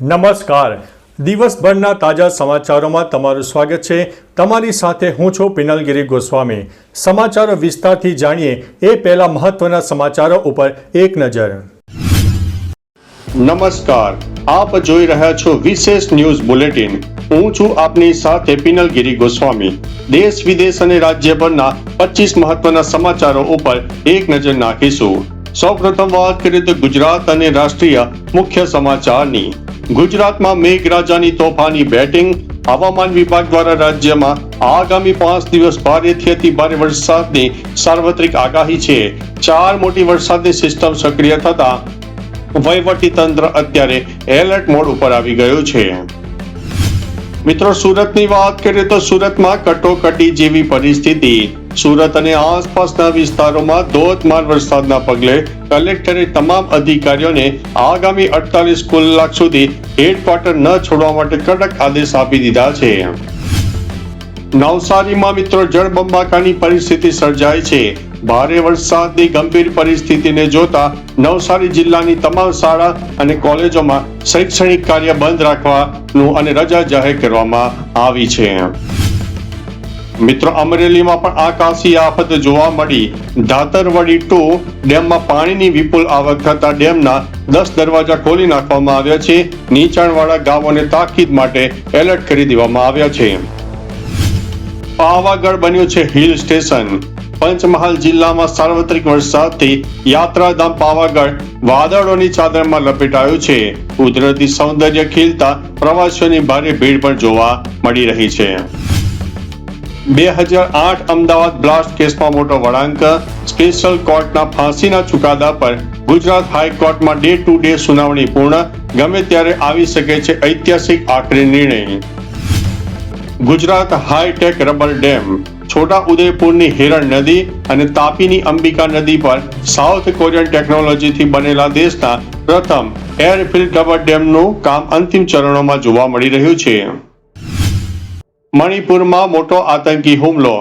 નમસ્કાર. દિવસભરના તાજા સમાચારોમાં તમારું સ્વાગત છે. તમારી સાથે હું છું પિનલગીરી ગોસ્વામી. સમાચારો વિસ્તારથી જાણીએ એ પહેલા મહત્વના સમાચારો ઉપર એક નજર. નમસ્કાર, આપ જોઈ રહ્યા છો વિશેષ ન્યૂઝ બુલેટિન. હું છું આપની સાથે પિનલગીરી ગોસ્વામી. દેશ વિદેશ અને રાજ્યભરના 25 મહત્વના સમાચારો ઉપર એક નજર નાખીશું. સૌપ્રથમ વાત કરીએ તો ગુજરાત અને રાષ્ટ્રીય મુખ્ય સમાચારની. ગુજરાતમાં મેઘરાજાની તોફાની બેટિંગ. હવામાન વિભાગ દ્વારા રાજ્યમાં આગામી 5 દિવસ ભારેથી અતિ ભારે વરસાદની સાર્વત્રિક આગાહી છે. 4 મોટી વરસાદની સિસ્ટમ સક્રિય થતા વહીવટી તંત્ર અત્યારે એલર્ટ મોડ ઉપર આવી ગયું છે. મિત્રો, સુરતની વાત કરીએ તો સુરતમાં કટોકટી જેવી પરિસ્થિતિ. સુરત અને આસપાસના વિસ્તારોમાં ધોધમાર વરસાદના પગલે કલેક્ટરે તમામ અધિકારીઓને આગામી 48 કલાક સુધી હેડક્વાર્ટર ન છોડવા માટે કડક આદેશ આપી દીધા છે. નવસારીમાં મિત્રો જળબંબાકારની પરિસ્થિતિ સર્જાઈ છે. ભારે વરસાદની ગંભીર પરિસ્થિતિને જોતા નવસારી જિલ્લાની તમામ શાળા અને કોલેજોમાં શૈક્ષણિક કાર્ય બંધ રાખવાનું અને રજા જાહેર કરવામાં આવી છે. મિત્રો, અમરેલીમાં પણ આકાશી આફત જોવા મળી. ધાતરવડી 2 ડેમમાં પાણીની વિપુલ આવક થતા ડેમના 10 દરવાજા ખોલી નાખવામાં આવ્યા છે. નીચાણવાળા ગામોને તાકીદ માટે એલર્ટ કરી દેવામાં આવ્યા છે. પાવાગઢ બન્યું છે હિલ સ્ટેશન. પંચમહાલ જિલ્લામાં સાર્વત્રિક વરસાદથી યાત્રાધામ પાવાગઢ વાદળોની ચાદરમાં લપેટાયું છે. કુદરતી સૌંદર્ય ખીલતા પ્રવાસીઓની ભારે ભીડ પણ જોવા મળી રહી છે. 2008 અમદાવાદ બ્લાસ્ટ કેસમાં મોટો વળાંક. સ્પેશિયલ કોર્ટના ફાંસીના ચુકાદા પર ગુજરાત હાઈકોર્ટમાં ડે ટુ ડે સુનાવણી પૂર્ણ. ગમે ત્યારે આવી શકે છે ઐતિહાસિક આખરી નિર્ણય. Gujarat high tech rubber dam. છોટા ઉદેપુરની હિરણ નદી અને તાપીની અંબિકા નદી પર સાઉથ કોરિયન ટેકનોલોજીથી બનેલા દેશના પ્રથમ એરફિલ્ડ રબર ડેમનું કામ અંતિમ ચરણોમાં જોવા મળી રહ્યું છે. મણિપુરમાં મોટો આતંકી હુમલો.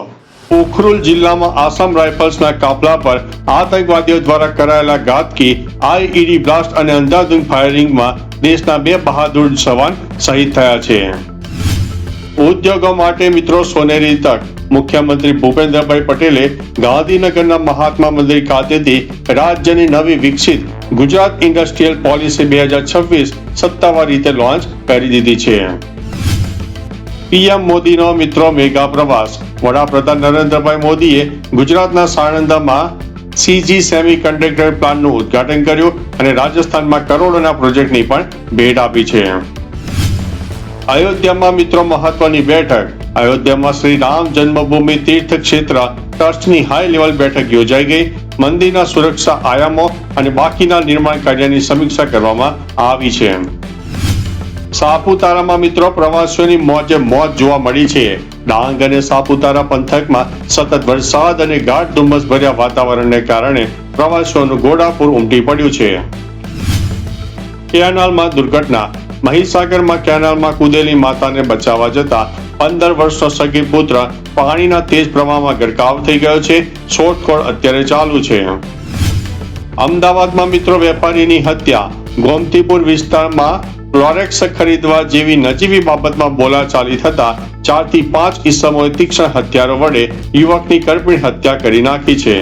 ઉખરુલ જિલ્લામાં આસામ રાઇફલ્સના કાફલા પર આતંકવાદીઓ દ્વારા કરાયેલા ઘાતકી આઈઈડી બ્લાસ્ટ અને અંધાધૂંધ ફાયરિંગમાં દેશના 2 બહાદુર જવાન શહીદ થયા છે. ઉદ્યોગો માટે મિત્રો સોનેરી તક. મુખ્યમંત્રી ભૂપેન્દ્રભાઈ પટેલે ગાંધીનગરના મહાત્મા મંદિર ખાતેથી રાજ્યની નવી વિકસિત ગુજરાત ઇન્ડસ્ટ્રીયલ પોલિસી 2026 સત્તાવાર રીતે લોન્ચ કરી દીધી છે. પીએમ મોદીનો મિત્રો મેગા પ્રવાસ. વડાપ્રધાન નરેન્દ્રભાઈ મોદીએ ગુજરાતના સાણંદમાં સીજી સેમી કન્ડક્ટર પ્લાન્ટનું ઉદ્ઘાટન કર્યું અને રાજસ્થાનમાં કરોડોના પ્રોજેક્ટની પણ ભેટ આપી છે. અયોધ્યામાં મિત્રો મહત્વની બેઠક. અયોધ્યામાં શ્રી રામ જન્મભૂમિ તીર્થ ક્ષેત્ર ટ્રસ્ટની હાઈ લેવલ બેઠક યોજાઈ ગઈ. મંદિરના સુરક્ષા આયામો અને બાકીના નિર્માણ કાર્યની સમીક્ષા કરવામાં આવી છે. સાપુતારામાં મિત્રો પ્રવાસીઓની મોજે મોજ જોવા મળી છે. ડાંગ અને સાપુતારા પંથકમાં સતત વરસાદ અને ગાઢ ધુમ્મસ ભર્યા વાતાવરણને કારણે પ્રવાસીઓનું ઘોડાપુર ઉમટી પડ્યું છે. કેનાલમાં દુર્ઘટના. મહીસાગરમાં કેનાલમાં કૂદેલી માતાને બચાવવા જતા 15 વર્ષનો સગીર પુત્ર પાણીના તેજ પ્રવાહમાં ગરકાવ થઈ ગયો છે. શોધખોળ અત્યારે ચાલુ છે. અમદાવાદમાં મિત્રો વેપારીની હત્યા. ગોમતીપુર વિસ્તારમાં ક્લોરેક્સ ખરીદવા જેવી નજીવી બાબતમાં બોલાચાલી થતા 4 થી 5 ઈસમોએ તીક્ષ્ણ હથિયારો વડે યુવકની કરપીણ હત્યા કરી નાખી છે.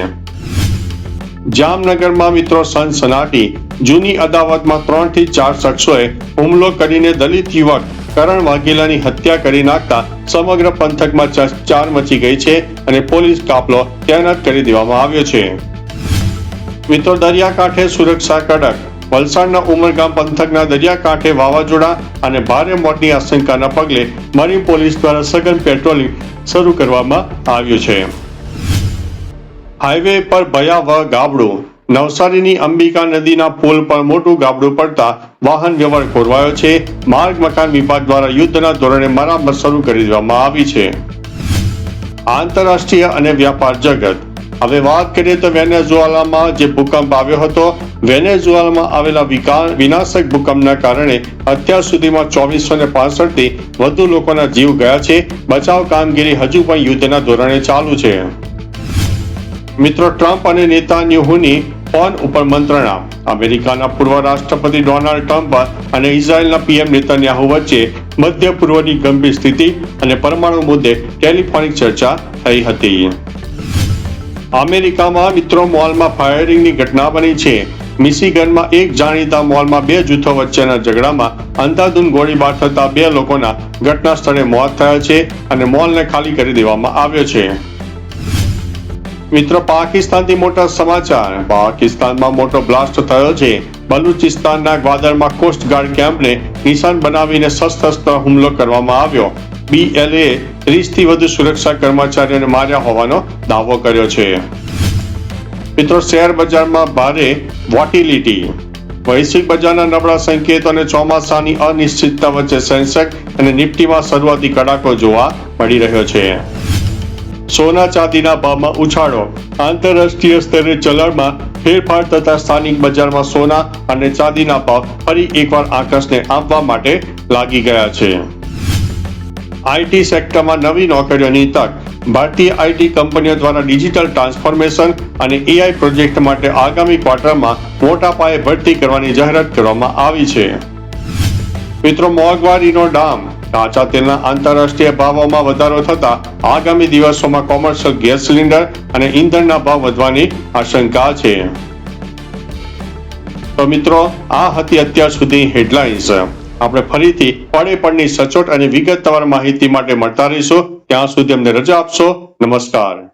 જામનગરમાં મિત્રો સનસનાટી. જૂની અદાવતમાં 3 થી 4 શખ્સોએ હુમલો કરીને દલિત યુવક કરણ વાઘેલાની હત્યા કરી નાખતા સમગ્ર પંથકમાં ચકચાર મચી ગઈ છે અને પોલીસ કાફલો તૈનાત કરી દેવામાં આવ્યો છે. મિત્રો, દરિયાકાંઠે સુરક્ષા કડક. વલસાડના ઉમરગામ પંથકના દરિયાકાંઠે વાવાઝોડા અને ભારે મોતની આશંકાના પગલે મરીન પોલીસ દ્વારા સઘન પેટ્રોલિંગ શરૂ કરવામાં આવ્યું છે. હાઈવે પર ભયાવહ ગાબડું. નવસારીની અંબિકા નદીના પુલ પર મોટું ગાબડું પડતા વાહન વ્યવહાર ખોરવાયો છે. માર્ગ મકાન વિભાગ દ્વારા યુદ્ધના ધોરણે મરામત શરૂ કરી દેવામાં આવી છે. આંતરરાષ્ટ્રીય અને વ્યાપાર જગત. હવે વાત કરીએ તો વેનેઝુએલામાં જે ભૂકંપ આવ્યો હતો. વેનેઝુએલામાં આવેલા વિનાશક ભૂકંપના કારણે અત્યાર સુધીમાં 2465 થી વધુ લોકોના જીવ ગયા છે. બચાવ કામગીરી હજુ પણ યુદ્ધના ધોરણે ચાલુ છે. મિત્રો, ટ્રમ્પ અને નેતાન્યાહુની ફોન ઉપર મંત્રણા. અમેરિકાના પૂર્વ રાષ્ટ્રપતિ ડોનાલ્ડ ટ્રમ્પ અને ઇઝરાયેલના પીએમ નેતન્યાહુ વચ્ચે મધ્ય પૂર્વની ગંભીર સ્થિતિ અને પરમાણુ મુદ્દે ટેલિફોનિક ચર્ચા થઈ હતી. અમેરિકામાં મિત્રો મોલમાં ફાયરિંગની ઘટના બની છે. મિશિગનમાં એક જાણીતા મોલમાં બે જૂથો વચ્ચેના ઝઘડામાં અંધાધૂંધ ગોળીબાર થતા બે લોકોના ઘટના સ્થળે મોત થયા છે અને મોલને ખાલી કરી દેવામાં આવ્યો છે. મિત્રો, પાકિસ્તાનથી મોટા સમાચાર. પાકિસ્તાનમાં મોટો બ્લાસ્ટ થયો છે. બલુચિસ્તાનના ગ્વાદરમાં કોસ્ટગાર્ડ કેમ્પને નિશાન બનાવીને સશસ્ત્ર હુમલો કરવામાં આવ્યો. BLA 30થી વધુ સુરક્ષા કર્મચારીઓને માર્યા હોવાનો દાવો કર્યો છે. મિત્રો, શેર બજારમાં ભારે વોટિલિટી. વૈશ્વિક બજારના નબળા સંકેતો અને ચોમાસાની અનિશ્ચિતતા વચ્ચે સેન્સેક્સ અને નિફ્ટીમાં શરૂઆતી કડાકો જોવા મળી રહ્યો છે. સોના ચાંદીના ભાવમાં ઉછાળો. આંતરરાષ્ટ્રીય સ્તરે ચલણમાં ફેરફાર થતા સ્થાનિક બજારમાં સોના અને ચાંદીના ભાવ ફરી એકવાર આકાશને આંબવા માટે લાગી ગયા છે. IT સેક્ટરમાં નવી નોકરીઓની તક. ભારતીય IT કંપનીઓ દ્વારા ડિજિટલ ટ્રાન્સફોર્મેશન અને AI પ્રોજેક્ટ માટે આગામી ક્વાર્ટરમાં મોટા પાયે ભરતી કરવાની જાહેરાત કરવામાં આવી છે. મિત્રો, મોંઘવારીનો ડામ. કાચા તેલના આંતરરાષ્ટ્રીય ભાવોમાં વધારો થતા આગામી દિવસોમાં કોમર્શિયલ ગેસ સિલિન્ડર અને ઈંધણના ભાવ વધવાની આશંકા છે. તો મિત્રો, આ હતી અત્યાર સુધીની હેડલાઇન્સ. આપણે ફરીથી પડે પડની સચોટ અને વિગતવાર માહિતી માટે મળતા રહીશું. ત્યાં સુધી અમને રજા આપશો. નમસ્કાર.